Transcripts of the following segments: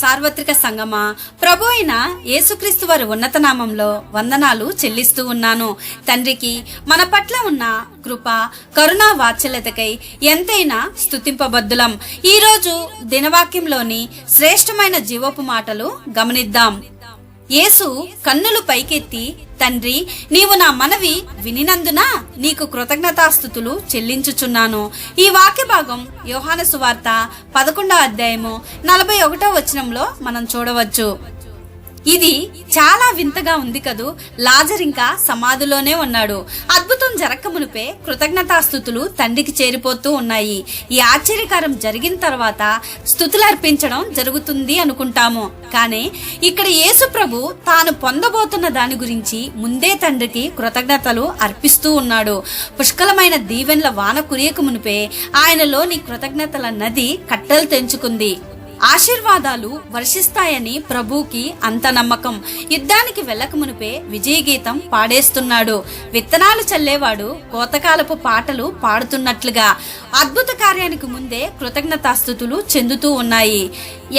సార్వత్రిక సంగమా, ప్రభు అయిన యేసుక్రీస్తు వారి ఉన్నత నామంలో వందనాలు చెల్లిస్తూ ఉన్నాను. తండ్రికి మన పట్ల ఉన్న కృప, కరుణా వాత్సల్యతకై ఎంతైనా స్తుతింపబద్దులం. ఈరోజు దినవాక్యంలోని శ్రేష్టమైన జీవపు మాటలు గమనిద్దాం. యేసు కన్నులు పైకెత్తి, తండ్రి, నీవు నా మనవి వినినందున నీకు కృతజ్ఞతాస్తుతులు చెల్లించుచున్నాను. ఈ వాక్య భాగం యోహాను సువార్త 11వ అధ్యాయము 41వ వచనంలో మనం చూడవచ్చు. ఇది చాలా వింతగా ఉంది కదూ. లాజర్ ఇంకా సమాధిలోనే ఉన్నాడు. అద్భుతం జరక్క మునిపే కృతజ్ఞతాస్తుతులు తండ్రికి చేరిపోతూ ఉన్నాయి. ఈ ఆశ్చర్యకారం జరిగిన తర్వాత స్తుతులు అర్పించడం జరుగుతుంది అనుకుంటాము. కానీ ఇక్కడ యేసు ప్రభు తాను పొందబోతున్న దాని గురించి ముందే తండ్రికి కృతజ్ఞతలు అర్పిస్తూ ఉన్నాడు. పుష్కలమైన దీవెన్ల వాన కురియక మునిపే ఆయనలోని కృతజ్ఞతల నది కట్టలు తెంచుకుంది. ఆశీర్వాదాలు వర్షిస్తాయని ప్రభుకి అంత నమ్మకం. యుద్ధానికి వెళ్ళక మునిపే విజయ గీతం పాడేస్తున్నాడు. విత్తనాలు చల్లేవాడు కోతకాలపు పాటలు పాడుతున్నట్లుగా అద్భుత కార్యానికి ముందే కృతజ్ఞతాస్తుతులు చెందుతూ ఉన్నాయి.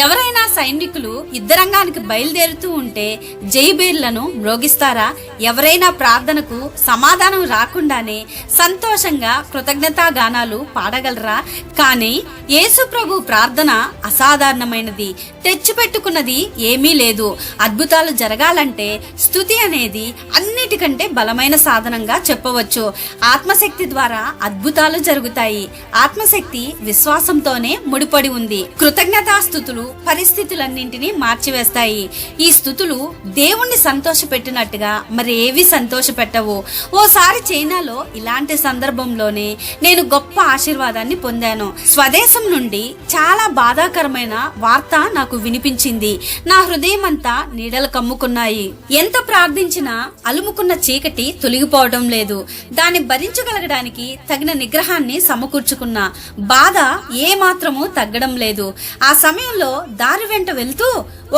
ఎవరైనా సైనికులు యుద్ధరంగానికి బయలుదేరుతూ ఉంటే జైబేర్లను మ్రోగిస్తారా? ఎవరైనా ప్రార్థనకు సమాధానం రాకుండానే సంతోషంగా కృతజ్ఞతా గానాలు పాడగలరా? కానీ యేసు ప్రభు ప్రార్థన అసాధారణమైనది. తెచ్చిపెట్టుకున్నది ఏమీ లేదు. అద్భుతాలు జరగాలంటే స్తుతి అనేది అన్నిటికంటే బలమైన సాధనంగా చెప్పవచ్చు. ఆత్మశక్తి ద్వారా అద్భుతాలు జరుగుతాయి. ఆత్మశక్తి విశ్వాసంతోనే ముడిపడి ఉంది. కృతజ్ఞతాస్తుతులు పరిస్థితులన్నింటినీ మార్చివేస్తాయి. ఈ స్తుతులు దేవుణ్ణి సంతోష పెట్టినట్టుగా మరి ఏవి సంతోష పెట్టవు. ఓసారి చైనాలో ఇలాంటి సందర్భంలోనే నేను గొప్ప ఆశీర్వాదాన్ని పొందాను. స్వదేశం నుండి చాలా బాధాకరమైన వార్త నాకు వినిపించింది. నా హృదయం అంతా నీడలు కమ్ముకున్నాయి. ఎంత ప్రార్థించినా అలుముకున్న చీకటి తొలగిపోవడం లేదు. దాన్ని భరించగలగడానికి తగిన నిగ్రహాన్ని సమకూర్చుకున్నా బాధ ఏ మాత్రము తగ్గడం లేదు. ఆ సమయంలో దారి వెంట వెళ్తూ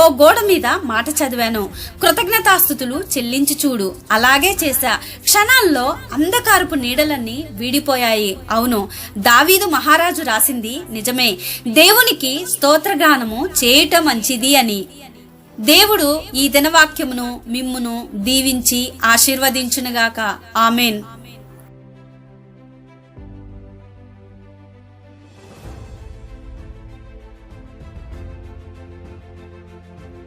ఓ గోడ మీద మాట చదివాను, కృతజ్ఞతాస్తుతులు చెల్లించి చూడు. అలాగే చేశా. క్షణాల్లో అంధకారపు నీడలన్నీ వీడిపోయాయి. అవును, దావీదు మహారాజు రాసింది నిజమే. దేవునికి స్తోత్రగానము చేయుట మంచిది అని. దేవుడు ఈ దినవాక్యమును మిమ్మును దీవించి ఆశీర్వదించునుగాక. ఆమెన్.